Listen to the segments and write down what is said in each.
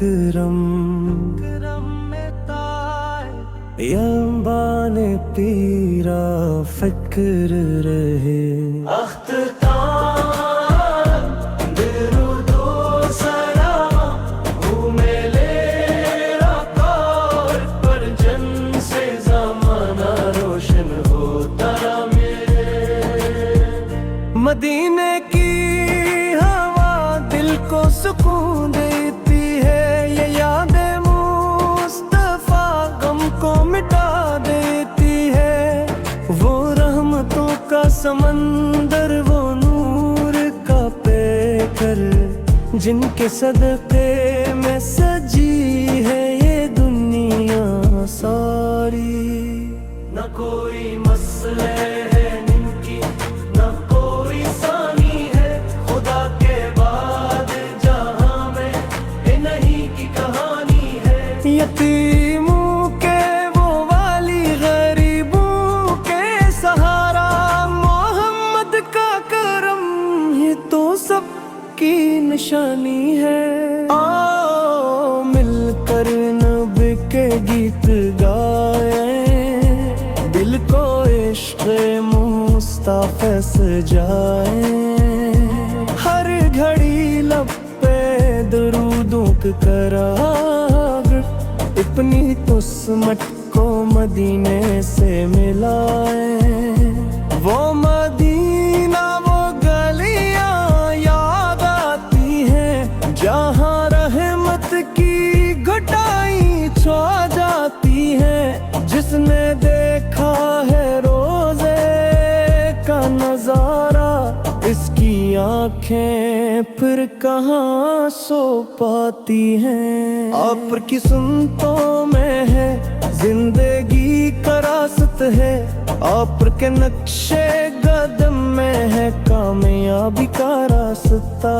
کرم یا بان پیرا فکر رہے اختتام درود و سلام ہوں میلے رکار پر جن سے زمانہ روشن ہوتا مدینے کی ہوا دل کو سکون دیتی ہے یہ یاد مصطفیٰ غم کو مٹا دیتی ہے وہ رحمتوں کا سمندر وہ نور کا پیکر جن کے صدقے میں سجی ہے یہ دنیا ساری نہ کوئی مسئلہ یتیموں کے وہ والی غریبوں کے سہارا محمد کا کرم یہ تو سب کی نشانی ہے آؤ مل کر نبی کے گیت گائیں دل کو عشق مصطفیٰ سجائیں ہر گھڑی لب پہ درودوں کرا اپنی قسمت کو مدینے سے ملائیں وہ مدینہ وہ گلیاں یاد آتی ہیں جہاں رحمت کی گھٹائی چھا جاتی ہیں جس نے دیکھا ہے روزے کا نظارہ اس کی آنکھیں پھر کہاں سو پاتی ہیں آپ کی سنتوں میں ہے زندگی کا راست ہے آپ کے نقشے قدم میں ہے کامیابی کا راستہ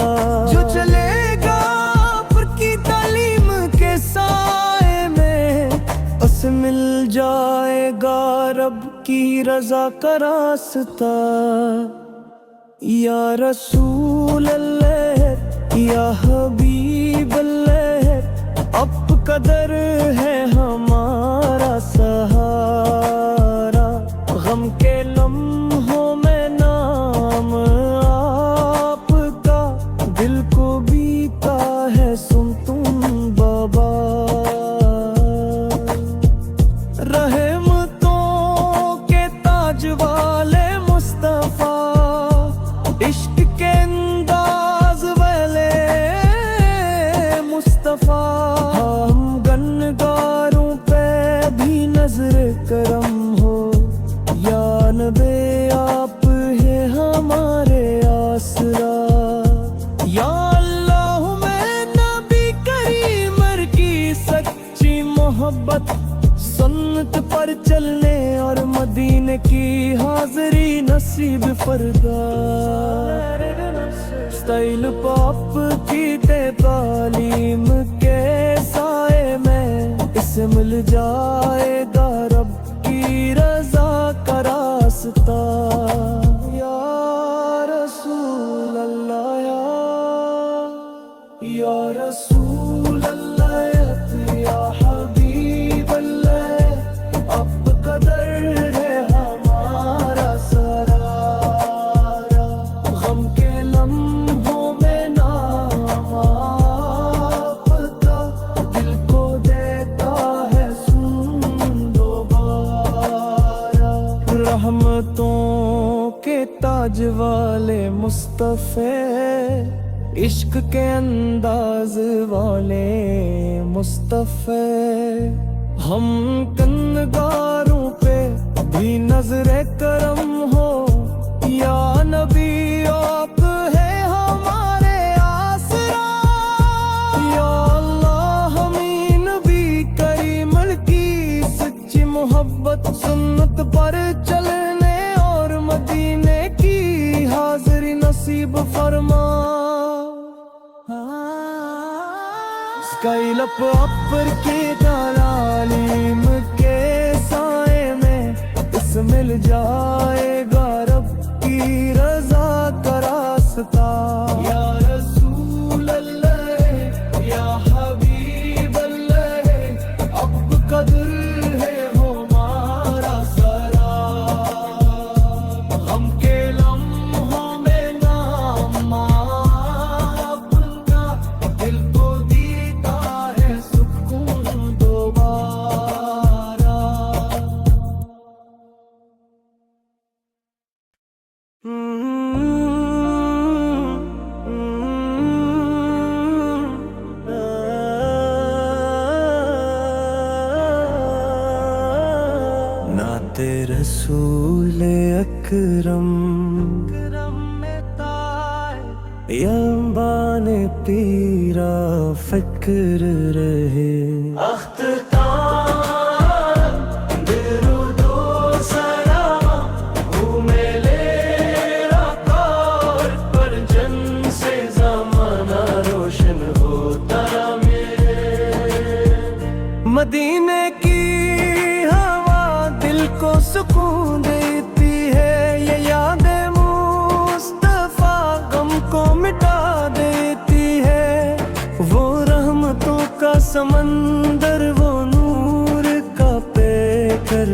جو چلے گا آپ کی تعلیم کے سائے میں اسے مل جائے گا رب کی رضا کا راستہ یا رسول اللہ یا حبیب اللہ اب قدر ہے ہمارا سہارا غم کے لمحوں میں نام آپ کا دل کو بیتا ہے سن تم بابا رحمتوں کے تاج والے مصطفیٰ عشق کے انداز والے مصطفیٰ ہم گنگاروں پہ بھی نظر کرم ہو یا نبی آپ ہے ہمارے آسرا یا اللہ میں نبی کریم کی سچی محبت سنت پر چلنے اور مدینے کی حاضری نصیب فردا اسٹائل پاپ کی تعلیم کے سائے میں اسے مل جائے گا رب کی رضا کا راستہ یا رسول اللہ یا رسول اللہ یا حبیب اللہ اب قدر ہے ہمارا سرارا غم کے لمحوں میں نام آپ کا دل کو دیتا ہے سن دوبارہ رحمتوں کے تاج والے مصطفیٰ عشق کے انداز والے مصطفیٰ ہم کنگاروں پہ بھی نظر کرم ہو یا نبی آپ ہے ہمارے آسرا یا اللہ ہمیں نبی کریم کی سچی محبت سنت پر چلنے اور مدینے کی حاضری نصیب فرما اسکائل اپر کی تعلیم کے سائے میں اس مل جائے گا رب کی رضا کا راستہ یا رسول اللہ یا حبیب رسول اکرم یا بان پیرا فکر رہے اختتام درود و سلام میلے رکار پر جن سے زمانہ روشن ہوتا مدینے کی ہوا دل کو سکون دیتی ہے یہ یاد مصطفیٰ غم کو مٹا دیتی ہے وہ رحمتوں کا سمندر وہ نور کا پیکر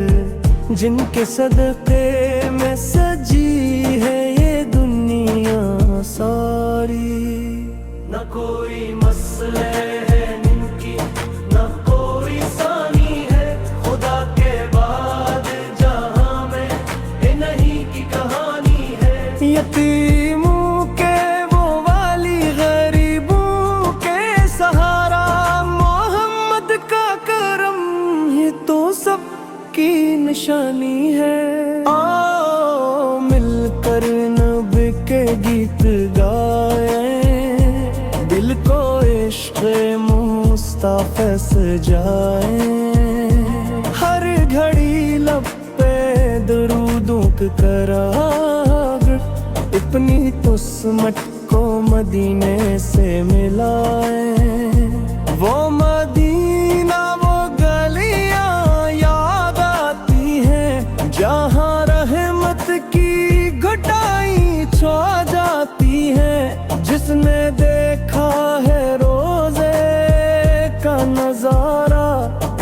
جن کے صدقے میں سجی ہے یہ دنیا ساری نہ کوئی مسئلہ ہے ان کی نہ کوئی ثانی ہے خدا کے بعد جہاں میں انہی کی کہانی ہے یتیموں کے وہ والی غریبوں کے سہارا محمد کا کرم یہ تو سب کی نشانی ہے آؤ مل کر نبی کے گیت گائیں دل کو عشق مصطفیٰ سجائیں ہر گھڑی لب پہ درودوں کی کراغ اپنی قسمت کو مدینے سے ملائیں وہ مدینہ وہ گلیاں یاد آتی ہیں جہاں رحمت کی گھٹائی چھا جاتی ہیں جس نے دیکھا ہے روزے کا نظارہ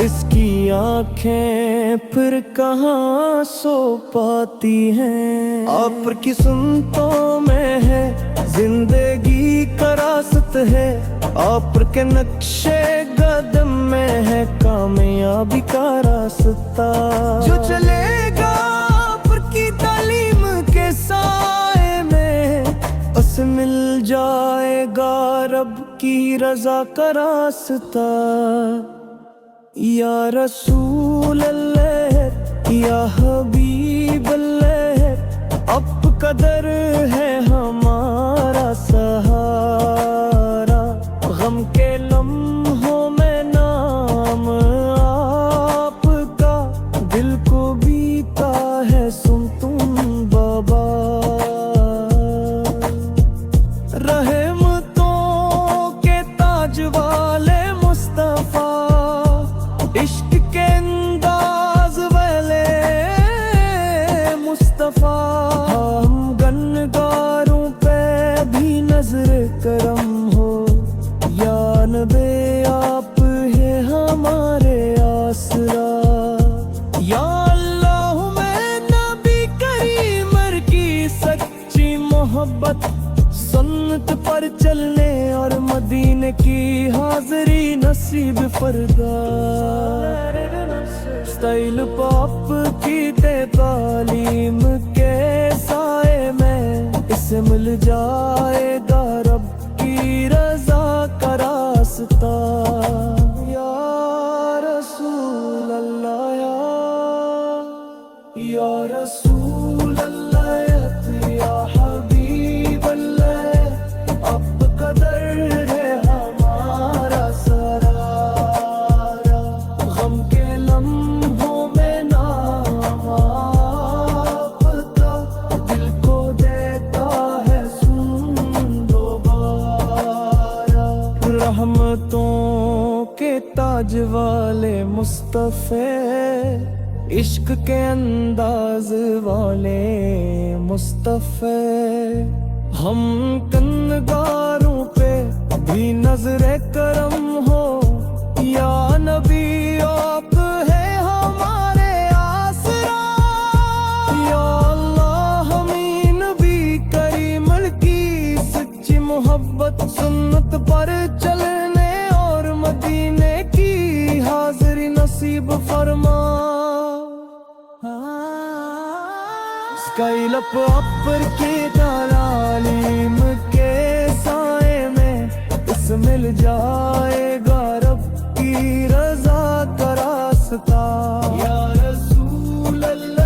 اس کی آنکھیں پھر کہاں سو پاتی ہیں آپ کی سنتوں میں ہے زندگی کا راست ہے آپ کے نقشے قدم میں ہے کامیابی کا راستہ جو چلے گا آپ کی تعلیم کے سائے میں اس مل جائے گا رب کی رضا کا راستہ یا رسول اللہ یا حبیب اللہ اب قدر ہے ہمارا سہارا غم کے لمحوں میں نام آپ کا دل کو بیتا ہے سن تم بابا رحمتوں کے تاج والے مصطفیٰ عشق کے انداز والے مصطفیٰ ہم گنگاروں پہ بھی نظر کرم ہو یا نبی آپ ہے ہمارے آسرا یا اللہ میں نبی کریم کی سچی محبت سنت پر چلنے اور مدینے کی حاضری نصیب فردا اسٹائل پاپ کی تعلیم کے سائے میں اسے مل جائے گا رب کی رضا کا راستہ یا رسول اللہ یا رسول اللہ یا حبیب اللہ اب قدر ہے ہمارا سرارا غم کے لمحوں میں نام آپ کا دل کو دیتا ہے سن دوبارہ رحمتوں کے تاج والے مصطفیٰ عشق کے انداز والے مصطفیٰ ہم کنگاروں پہ بھی نظر کرم ہو یا نبی آپ ہے ہمارے آسرا یا اللہ ہمیں نبی کریم کی سچی محبت سنت پر چلنے اور مدینے کی حاضری نصیب فرما اسکائل اپر کی تعلیم کے سائے میں اس مل جائے گا رب کی رضا کا راستہ یا رسول اللہ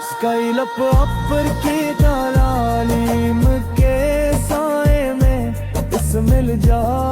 اسکائی اپ اپر کی تعلیم کے سائے میں اس مل جائے